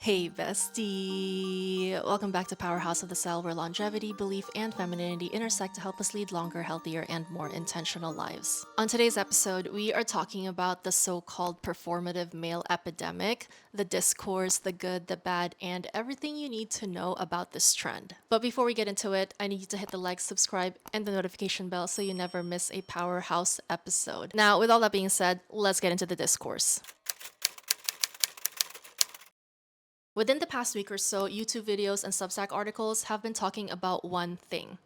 Hey bestie! Welcome back to Powerhouse of the Cell, where longevity, belief, and femininity intersect to help us lead longer, healthier, and more intentional lives. On today's episode, we are talking about the so-called performative male epidemic, the discourse, the good, the bad, and everything you need to know about this trend. But before we get into it, I need you to hit the like, subscribe, and the notification bell so you never miss a Powerhouse episode. Now, with all that being said, let's get into the discourse. Within the past week or so, YouTube videos and Substack articles have been talking about one thing: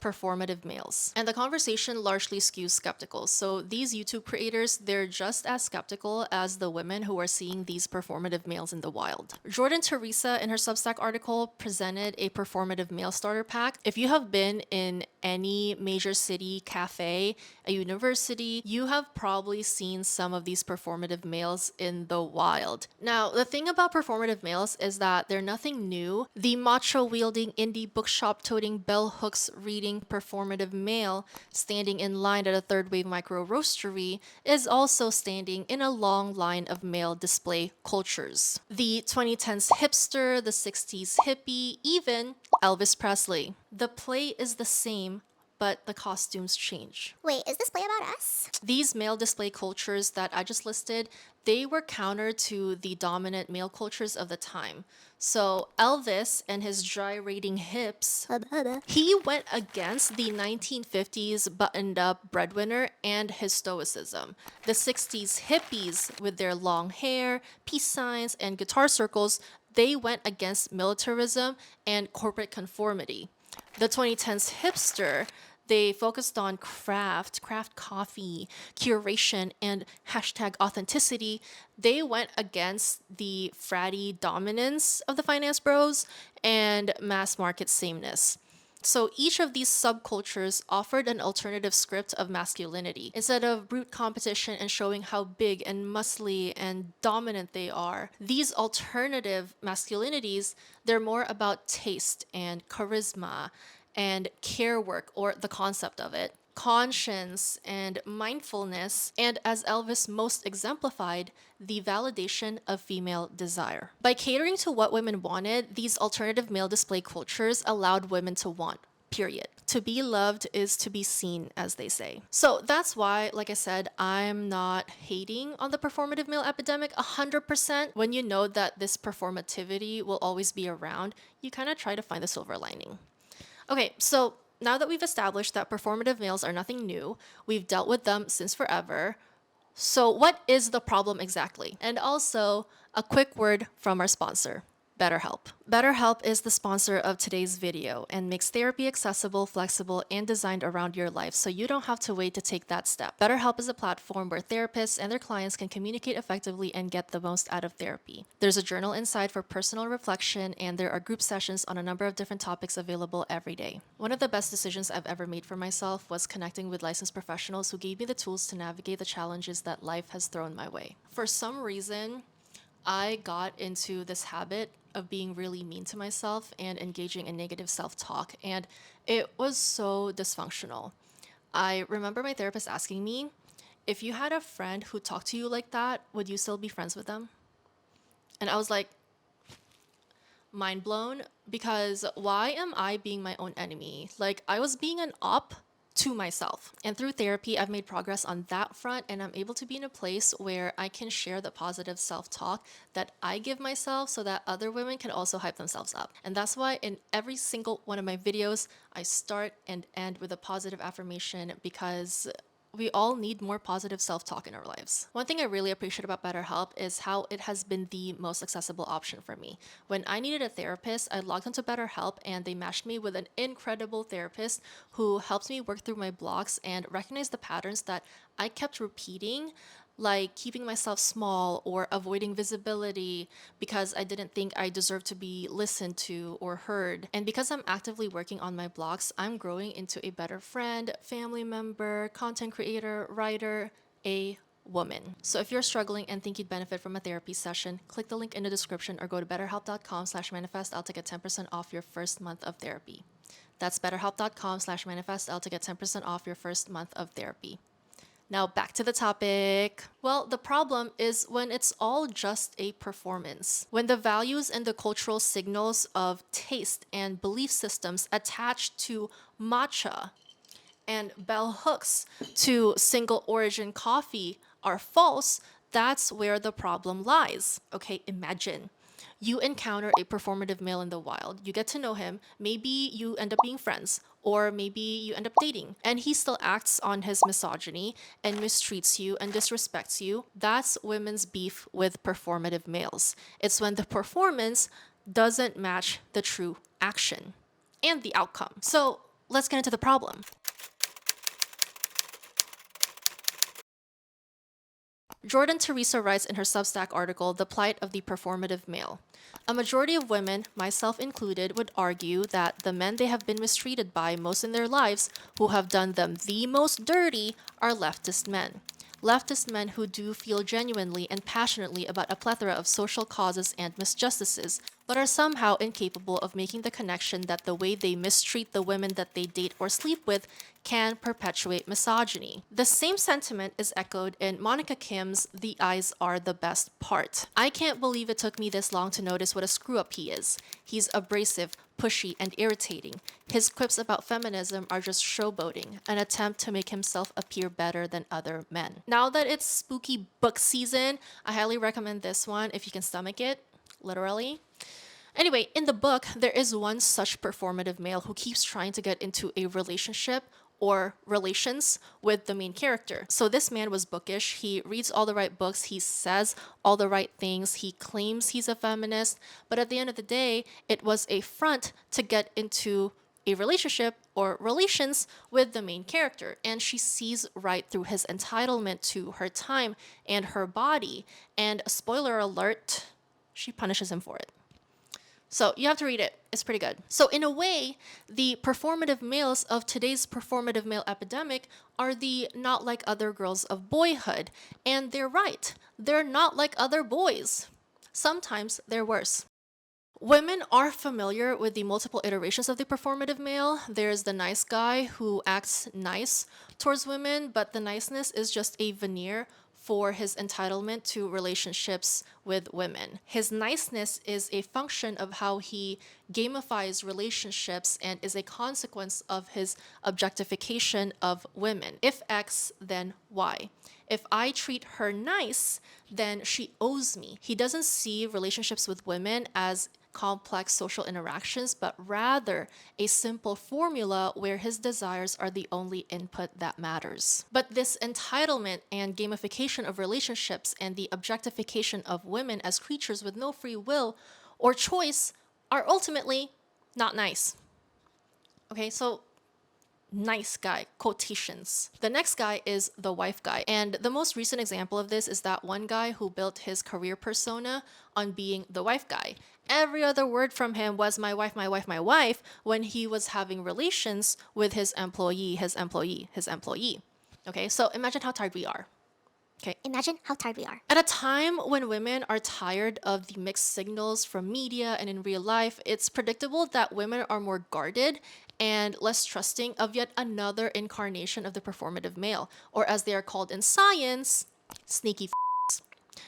performative males. And the conversation largely skews skeptical. So these YouTube creators, they're just as skeptical as the women who are seeing these performative males in the wild. Theresa, in her Substack article, presented a performative male starter pack. If you have been in any major city cafe, a university, you have probably seen some of these performative males in the wild. Now, the thing about performative males is that they're nothing new. The matcha-wielding, indie bookshop-toting, bell hooks reading performative male standing in line at a third wave micro roastery is also standing in a long line of male display cultures. The 2010s hipster, the 60s hippie, even Elvis Presley. The play is the same, but the costumes change. Wait, is this play about us? These male display cultures that I just listed, they were counter to the dominant male cultures of the time. So Elvis and his gyrating hips, he went against the 1950s buttoned up breadwinner and his stoicism. The 60s hippies with their long hair, peace signs, and guitar circles, they went against militarism and corporate conformity. The 2010s hipster, they focused on craft coffee, curation, and hashtag authenticity. They went against the fratty dominance of the finance bros and mass market sameness. So each of these subcultures offered an alternative script of masculinity. Instead of brute competition and showing how big and muscly and dominant they are, these alternative masculinities, they're more about taste and charisma and care work, or the concept of it, conscience and mindfulness, and as Elvis most exemplified, the validation of female desire. By catering to what women wanted, these alternative male display cultures allowed women to want, period. To be loved is to be seen, as they say. So that's why, like I said, I'm not hating on the performative male epidemic 100%. When you know that this performativity will always be around, you kind of try to find the silver lining. Okay, so now that we've established that performative males are nothing new, we've dealt with them since forever. So what is the problem exactly? And also, a quick word from our sponsor, BetterHelp. BetterHelp is the sponsor of today's video and makes therapy accessible, flexible, and designed around your life so you don't have to wait to take that step. BetterHelp is a platform where therapists and their clients can communicate effectively and get the most out of therapy. There's a journal inside for personal reflection, and there are group sessions on a number of different topics available every day. One of the best decisions I've ever made for myself was connecting with licensed professionals who gave me the tools to navigate the challenges that life has thrown my way. For some reason, I got into this habit of being really mean to myself and engaging in negative self-talk, and it was so dysfunctional. I remember my therapist asking me, if you had a friend who talked to you like that, would you still be friends with them? And I was like, mind blown, because why am I being my own enemy? Like, I was being an op to myself. And through therapy, I've made progress on that front, and I'm able to be in a place where I can share the positive self-talk that I give myself so that other women can also hype themselves up. And that's why in every single one of my videos, I start and end with a positive affirmation, because we all need more positive self-talk in our lives. One thing I really appreciate about BetterHelp is how it has been the most accessible option for me. When I needed a therapist, I logged onto BetterHelp and they matched me with an incredible therapist who helped me work through my blocks and recognize the patterns that I kept repeating, like keeping myself small or avoiding visibility because I didn't think I deserved to be listened to or heard. And because I'm actively working on my blocks, I'm growing into a better friend, family member, content creator, writer, a woman. So if you're struggling and think you'd benefit from a therapy session, click the link in the description or go to betterhelp.com/manifestal to get 10% off your first month of therapy. That's betterhelp.com/manifestal to get 10% off your first month of therapy. Now back to the topic. Well, the problem is when it's all just a performance. When the values and the cultural signals of taste and belief systems attached to matcha and bell hooks to single origin coffee are false, that's where the problem lies. Okay, imagine you encounter a performative male in the wild, you get to know him, maybe you end up being friends, or maybe you end up dating, and he still acts on his misogyny and mistreats you and disrespects you. That's women's beef with performative males. It's when the performance doesn't match the true action and the outcome. So let's get into the problem. Jordan Theresa writes in her Substack article, The Plight of the Performative Male. A majority of women, myself included, would argue that the men they have been mistreated by most in their lives, who have done them the most dirty, are leftist men. Leftist men who do feel genuinely and passionately about a plethora of social causes and misjustices, but are somehow incapable of making the connection that the way they mistreat the women that they date or sleep with can perpetuate misogyny. The same sentiment is echoed in Monica Kim's The Eyes Are the Best Part. I can't believe it took me this long to notice what a screw-up he is. He's abrasive, pushy, and irritating. His quips about feminism are just showboating, an attempt to make himself appear better than other men. Now that it's spooky book season, I highly recommend this one if you can stomach it, literally. Anyway, in the book, there is one such performative male who keeps trying to get into a relationship or relations with the main character. So this man was bookish. He reads all the right books. He says all the right things. He claims he's a feminist. But at the end of the day, it was a front to get into a relationship or relations with the main character. And she sees right through his entitlement to her time and her body. And spoiler alert, she punishes him for it. So you have to read it. It's pretty good. So in a way, the performative males of today's performative male epidemic are the not like other girls of boyhood. And they're right. They're not like other boys. Sometimes they're worse. Women are familiar with the multiple iterations of the performative male. There's the nice guy who acts nice towards women, but the niceness is just a veneer for his entitlement to relationships with women. His niceness is a function of how he gamifies relationships and is a consequence of his objectification of women. If X, then Y. If I treat her nice, then she owes me. He doesn't see relationships with women as complex social interactions, but rather a simple formula where his desires are the only input that matters. But this entitlement and gamification of relationships and the objectification of women as creatures with no free will or choice are ultimately not nice. Okay, so nice guy, quotations. The next guy is the wife guy. And the most recent example of this is that one guy who built his career persona on being the wife guy. Every other word from him was my wife, my wife, my wife when he was having relations with his employee, his employee, his employee. Okay, so imagine how tired we are. Okay. Imagine how tired we are. At a time when women are tired of the mixed signals from media and in real life, it's predictable that women are more guarded and less trusting of yet another incarnation of the performative male, or as they are called in science, sneaky f***s.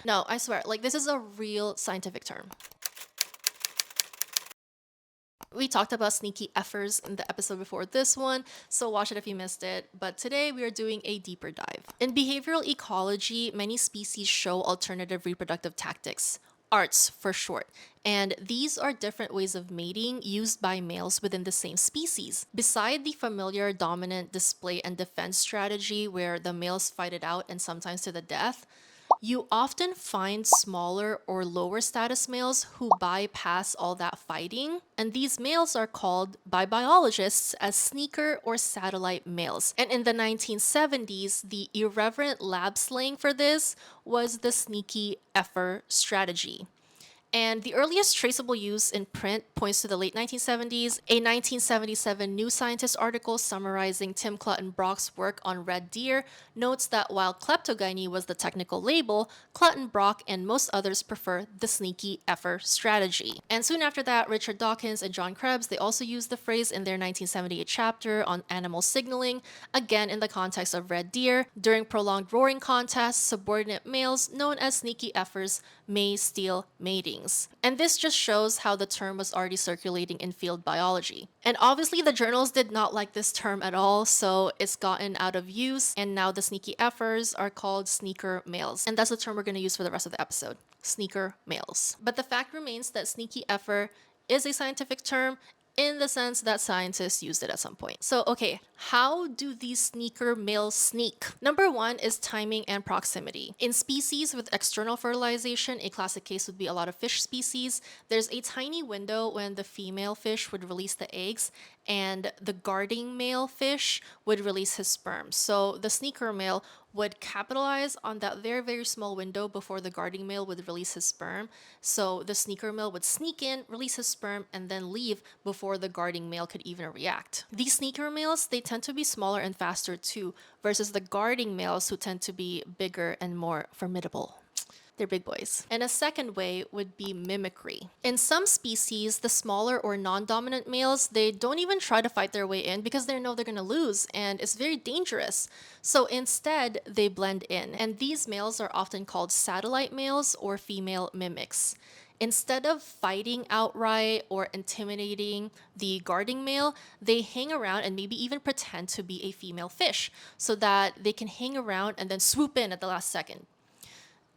No, I swear, like this is a real scientific term. We talked about sneaky effers in the episode before this one, so watch it if you missed it. But today we are doing a deeper dive. In behavioral ecology, many species show alternative reproductive tactics, ARTs for short, and these are different ways of mating used by males within the same species. Beside the familiar dominant display and defense strategy where the males fight it out and sometimes to the death, you often find smaller or lower status males who bypass all that fighting, and these males are called by biologists as sneaker or satellite males. And in the 1970s, the irreverent lab slang for this was the sneaky effer strategy. And the earliest traceable use in print points to the late 1970s. A 1977 New Scientist article summarizing Tim Clutton-Brock's work on red deer notes that while kleptogyny was the technical label, Clutton-Brock and most others prefer the sneaky effer strategy. And soon after that, Richard Dawkins and John Krebs, they also used the phrase in their 1978 chapter on animal signaling, again in the context of red deer. During prolonged roaring contests, subordinate males, known as sneaky effers, may steal matings. And this just shows how the term was already circulating in field biology. And obviously the journals did not like this term at all, so it's gotten out of use, and now the sneaky effers are called sneaker males. And that's the term we're going to use for the rest of the episode, sneaker males. But the fact remains that sneaky effer is a scientific term in the sense that scientists used it at some point. So, okay, how do these sneaker males sneak? Number one is timing and proximity. In species with external fertilization, a classic case would be a lot of fish species. There's a tiny window when the female fish would release the eggs and the guarding male fish would release his sperm. So the sneaker male would capitalize on that very, very small window before the guarding male would release his sperm. So the sneaker male would sneak in, release his sperm, and then leave before the guarding male could even react. These sneaker males, they tend to be smaller and faster too, versus the guarding males who tend to be bigger and more formidable. They're big boys. And a second way would be mimicry. In some species, the smaller or non-dominant males, they don't even try to fight their way in because they know they're gonna lose and it's very dangerous. So instead, they blend in. And these males are often called satellite males or female mimics. Instead of fighting outright or intimidating the guarding male, they hang around and maybe even pretend to be a female fish so that they can hang around and then swoop in at the last second.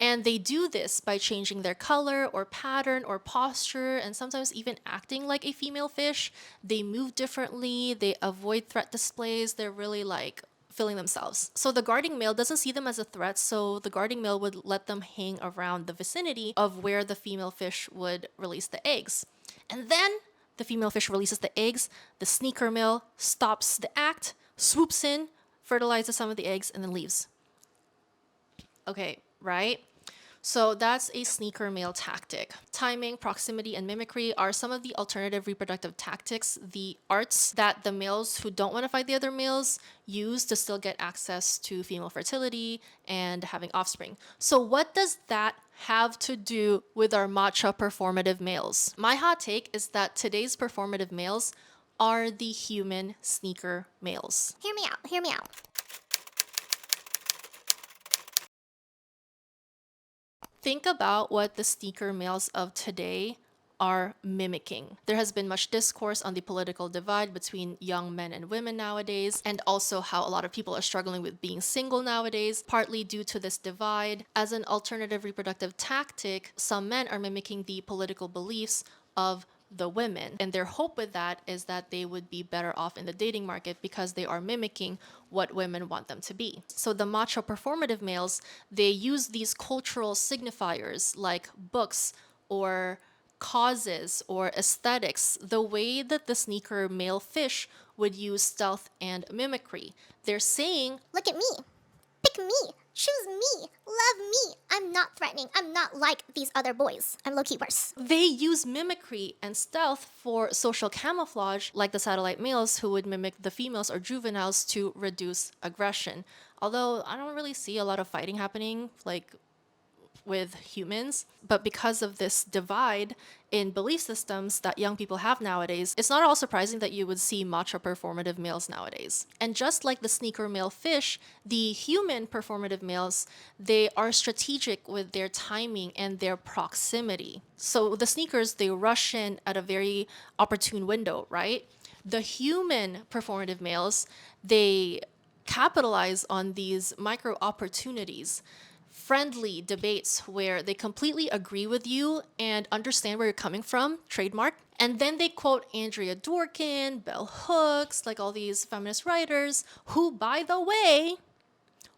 And they do this by changing their color or pattern or posture and sometimes even acting like a female fish. They move differently, they avoid threat displays, they're really like feeling themselves. So the guarding male doesn't see them as a threat, so the guarding male would let them hang around the vicinity of where the female fish would release the eggs. And then the female fish releases the eggs, the sneaker male stops the act, swoops in, fertilizes some of the eggs, and then leaves. Okay, right? So that's a sneaker male tactic. Timing, proximity, and mimicry are some of the alternative reproductive tactics, the arts that the males who don't want to fight the other males use to still get access to female fertility and having offspring. So what does that have to do with our matcha performative males? My hot take is that today's performative males are the human sneaker males. Hear me out, hear me out. Think about what the sneaker males of today are mimicking. There has been much discourse on the political divide between young men and women nowadays, and also how a lot of people are struggling with being single nowadays, partly due to this divide. As an alternative reproductive tactic, some men are mimicking the political beliefs of the women. And their hope with that is that they would be better off in the dating market because they are mimicking what women want them to be. So the macho performative males, they use these cultural signifiers like books or causes or aesthetics the way that the sneaker male fish would use stealth and mimicry. They're saying, look at me, pick me, choose me, love me. I'm not threatening. I'm not like these other boys. I'm low-key worse. They use mimicry and stealth for social camouflage, like the satellite males who would mimic the females or juveniles to reduce aggression. Although I don't really see a lot of fighting happening, like with humans, but because of this divide in belief systems that young people have nowadays, it's not at all surprising that you would see macho performative males nowadays. And just like the sneaker male fish, the human performative males, they are strategic with their timing and their proximity. So the sneakers, they rush in at a very opportune window, right? The human performative males, they capitalize on these micro opportunities, friendly debates where they completely agree with you and understand where you're coming from, trademark. And then they quote Andrea Dworkin, Bell Hooks, like all these feminist writers who, by the way,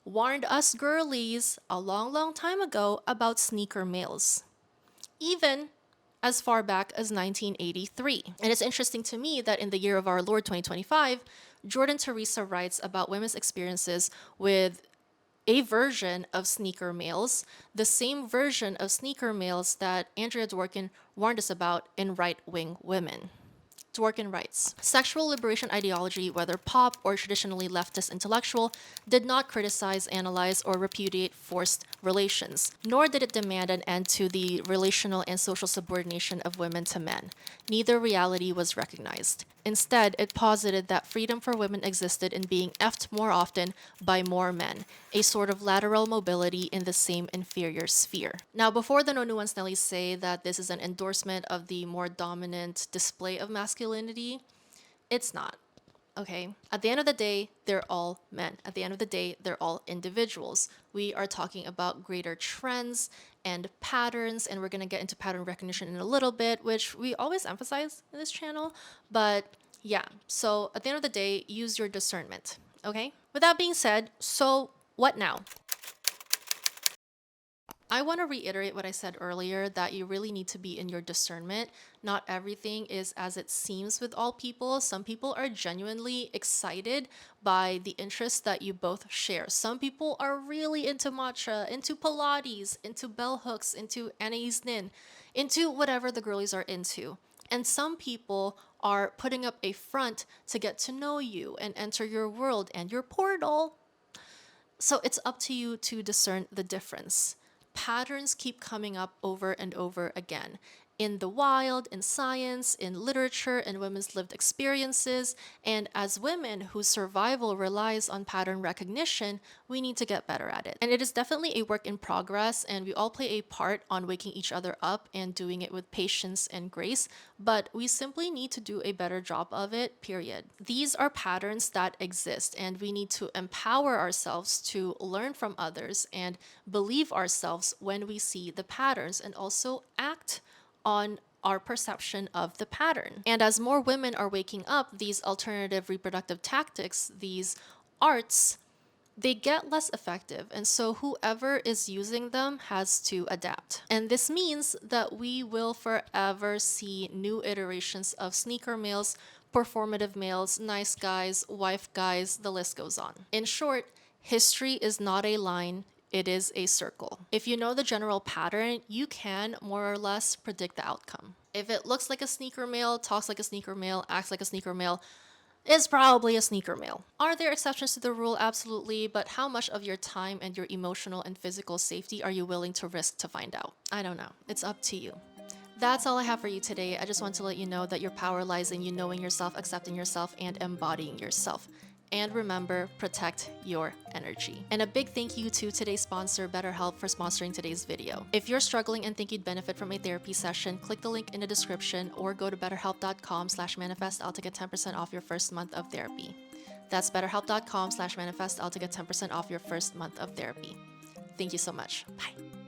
warned us girlies a long, long time ago about sneaker males, even as far back as 1983. And it's interesting to me that in the year of our Lord 2025, Jordan Theresa writes about women's experiences with a version of sneaker males, the same version of sneaker males that Andrea Dworkin warned us about in Right-Wing Women. Dworkin writes, sexual liberation ideology, whether pop or traditionally leftist intellectual, did not criticize, analyze, or repudiate forced relations, nor did it demand an end to the relational and social subordination of women to men. Neither reality was recognized. Instead, it posited that freedom for women existed in being effed more often by more men, a sort of lateral mobility in the same inferior sphere. Now, before the Nonuans Nellies say that this is an endorsement of the more dominant display of masculinity, it's not. Okay? At the end of the day, they're all men. At the end of the day, they're all individuals. We are talking about greater trends and patterns, and we're going to get into pattern recognition in a little bit, which we always emphasize in this channel. But yeah, so at the end of the day, use your discernment. Okay? With that being said, so what now? I want to reiterate what I said earlier, that you really need to be in your discernment. Not everything is as it seems with all people. Some people are genuinely excited by the interests that you both share. Some people are really into matcha, into Pilates, into bell hooks, into Anais Nin, into whatever the girlies are into. And some people are putting up a front to get to know you and enter your world and your portal. So it's up to you to discern the difference. Patterns keep coming up over and over again. In the wild, in science, in literature, in women's lived experiences, and as women whose survival relies on pattern recognition, we need to get better at it. And it is definitely a work in progress, and we all play a part on waking each other up and doing it with patience and grace, but we simply need to do a better job of it, period. These are patterns that exist, and we need to empower ourselves to learn from others and believe ourselves when we see the patterns, and also act on our perception of the pattern. And as more women are waking up, these alternative reproductive tactics, these arts, they get less effective. And so whoever is using them has to adapt. And this means that we will forever see new iterations of sneaker males, performative males, nice guys, wife guys, the list goes on. In short, history is not a line, it is a circle. If you know the general pattern, you can more or less predict the outcome. If it looks like a sneaker male, talks like a sneaker male, acts like a sneaker male, is probably a sneaker male. Are there exceptions to the rule? Absolutely, but how much of your time and your emotional and physical safety are you willing to risk to find out? I don't know. It's up to you. That's all I have for you today. I just want to let you know that your power lies in you knowing yourself, accepting yourself, and embodying yourself. And remember, protect your energy. And a big thank you to today's sponsor, BetterHelp, for sponsoring today's video. If you're struggling and think you'd benefit from a therapy session, click the link in the description or go to betterhelp.com/manifestal to get 10% off your first month of therapy. That's betterhelp.com/manifestal to get 10% off your first month of therapy. Thank you so much. Bye.